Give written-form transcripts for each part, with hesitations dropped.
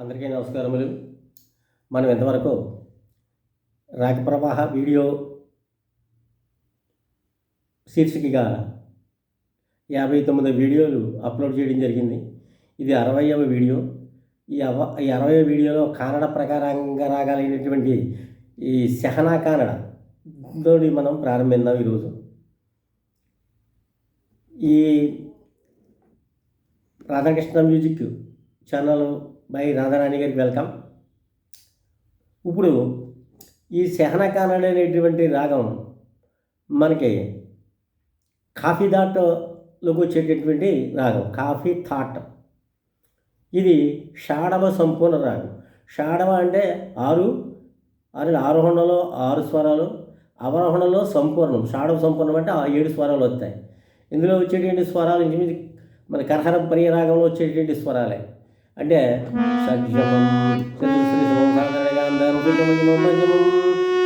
అందరికీ నమస్కారములు. మనం ఇంతవరకు రాగ ప్రవాహ వీడియో శీర్షికగా 59 వీడియోలు అప్లోడ్ చేయడం జరిగింది. ఇది 60వ వీడియో. ఈ 60వ వీడియోలో కానడ ప్రకారంగా రాగాలైనటువంటి ఈ సెహనా కానడ తోటి మనం ప్రారంభిద్దాం ఈరోజు. ఈ Radhakrishna music channel by Radharani గారికి వెల్కమ్. ఇప్పుడు ఈ సెహనా కానడ అనేటువంటి రాగం మనకి కాఫీ థాట్లోకి వచ్చేటటువంటి రాగం, కాఫీ థాట్. ఇది షాడవ సంపూర్ణ రాగం. షాడవ అంటే ఆరోహణలో 6 స్వరాలు, అవరోహణలో సంపూర్ణం. షాడవ సంపూర్ణం అంటే 7 స్వరాలు వస్తాయి. ఇందులో వచ్చేటువంటి స్వరాలు ఇంచుమించు మన కర్హర ప్రియ రాగంలో వచ్చేటువంటి స్వరాలే. అంటే షడ్జమం, చతుశ్రీజమం, సాధారణగాంధం,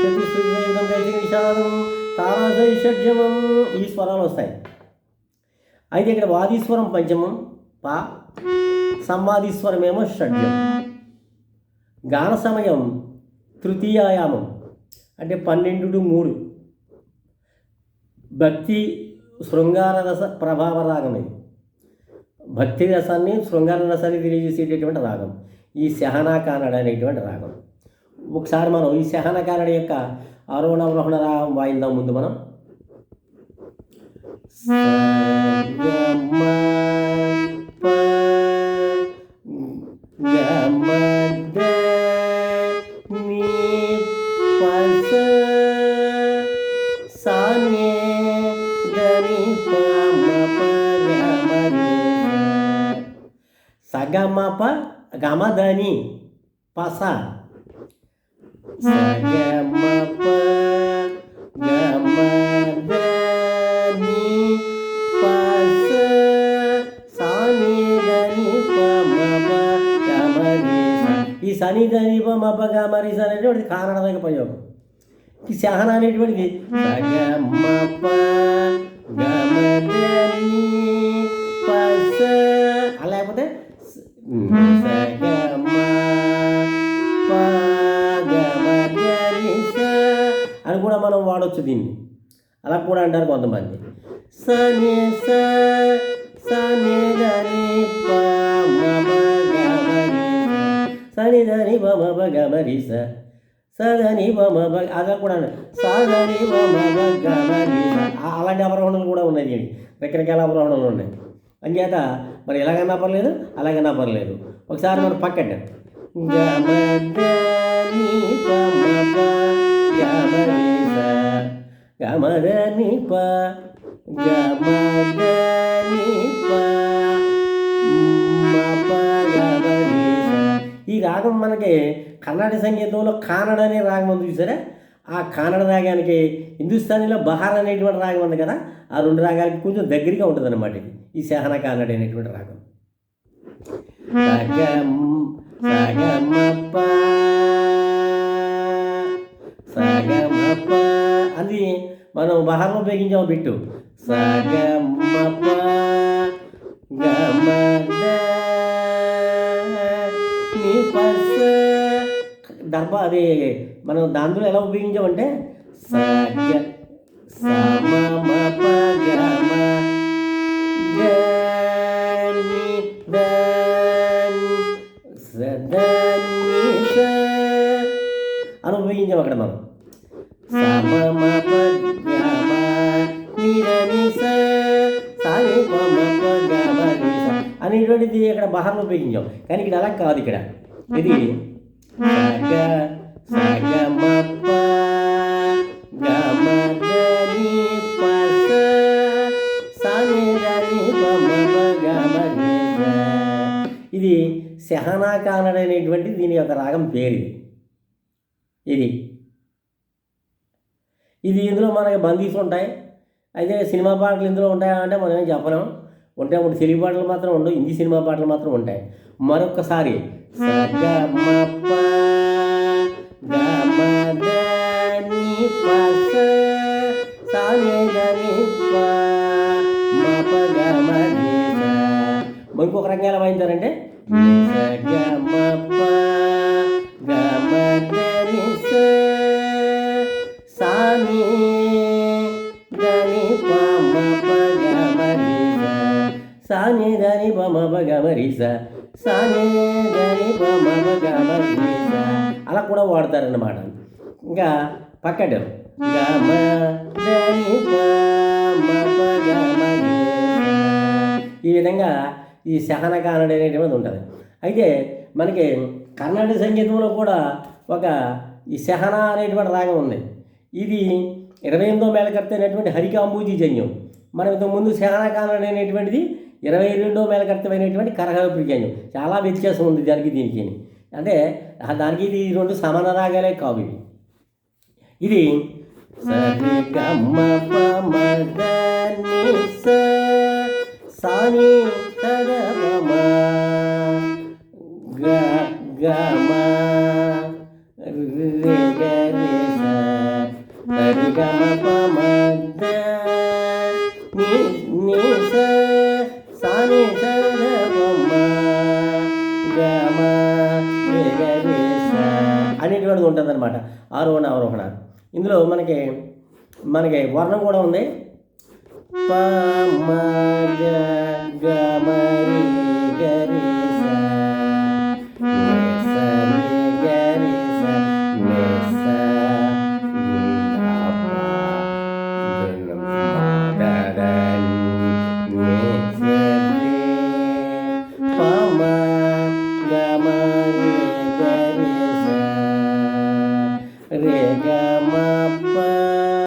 చతుశ్రీషాదం, తారాసై షడ్జమం, ఈ స్వరాలు వస్తాయి. అయితే ఇక్కడ వాదీస్వరం పంచమం పా, సంవాదీస్వరమేమో షడ్జం. గాన సమయం తృతీయాయామం అంటే 12-3. భక్తి శృంగార రస ప్రభావ రాగం. ఇది భక్తి రసాన్ని, శృంగార రసాన్ని తెలియజేసేటటువంటి రాగం ఈ సెహనా కానడ అనేటువంటి రాగం. ఒకసారి మనం ఈ సెహనా కానడ యొక్క ఆరోహణ అవరోహణ రాగం వాయిద్దాం. ముందు మనం సగమప గమదని పస, సగమప గమదని పస, సానిదని పమప గమరి. ఈ సనిదని పమప గమరి అనేటువంటిది కానడ ప్రయోగం. ఈ సెహనా అనేటువంటిది సగమప గమదని పస, లేకపోతే అని కూడా మనం వాడవచ్చు దీన్ని. అలా కూడా అంటారు కొంతమంది. సని దని బమ గమరి సదని బమ, అలా కూడా సదని బమ గమరి. అలాంటి అవరోహణలు కూడా ఉన్నాయి, రకరకాల అవరోహణలు ఉన్నాయి. అంచేత మరి ఎలాగన్నా పర్లేదు, అలాగన్నా పర్లేదు. ఒకసారి మనం పక్కన ఈ రాగం మనకి కర్ణాటక సంగీతంలో కానడ అనే రాగం ఉంది చూసారా. ఆ కానడ రాగానికి హిందుస్థానీలో బహార్ అనేటువంటి రాగం ఉంది కదా, ఆ 2 రాగాలకి కొంచెం దగ్గరగా ఉంటుంది అన్నమాట ఈ సెహనా కానడ అనేటువంటి రాగం. అది మనం బహార్లో ఉపయోగించాము బిట్టు. సగమప గమదని పస. దర్భ అది మనం దాంట్లో ఎలా ఉపయోగించామంటే సమమప గమ గని సదనిష అని ఉపయోగించాం అక్కడ మనం. సమమప గమ నిరనిస సాని పమప గమ నిస అనేటువంటిది ఇక్కడ బహార్లో ఉపయోగించాం. కానీ ఇక్కడ అలా కాదు. ఇక్కడ ఇది సగమప గమదని పస సాని పమప గమ నిస. ఇది సెహనా కానడ అనేటువంటి దీని యొక్క రాగం పేరు. ఇది ఇందులో మనకి బందీస్ ఉంటాయి. అయితే సినిమా పాటలు ఇందులో ఉంటాయా అంటే మనం ఏం చెప్పలేం. ఉంటాయి, తెలుగు పాటలు మాత్రం ఉండవు, హిందీ సినిమా పాటలు మాత్రం ఉంటాయి. మరొకసారి సగమప గమదని పస సాని పమప గమ నిస. ఇంకొక రకంగా ఎలా వాయించారంటే సగమప గమరి సాని దని పమ గమరి అలా కూడా వాడతారన్నమాట. ఇంకా పక్కన గమ దని పమ గమరి ఈ విధంగా ఈ సహన కానడి అనేటువంటిది ఉంటుంది. అయితే మనకి కర్ణాటక సంగీతంలో కూడా ఒక ఈ సహన అనేటువంటి రాగం ఉంది. ఇది 28వ మేళకర్త అయినటువంటి హరికాంబూజీ జన్యం. మనం ఇంతకుముందు సహన కానడి అనేటువంటిది 22వ మేళకర్తమైనటువంటి కరహరపురి జన్యం. చాలా వ్యత్యాసం ఉంది దానికి దీనికి. అంటే దానికి ఇది 2 సమాన రాగాలే కావు. ఇది సరి గమ పమ దని సాని సద పమ గమ రే గరి సరి గమ పమ ని సాని సద పమ గమ రే గరి అనేటువంటిది ఉంటుంది అనమాట. ఆరోహణ అవరోహణ. ఇందులో మనకి వర్ణం కూడా ఉంది. ప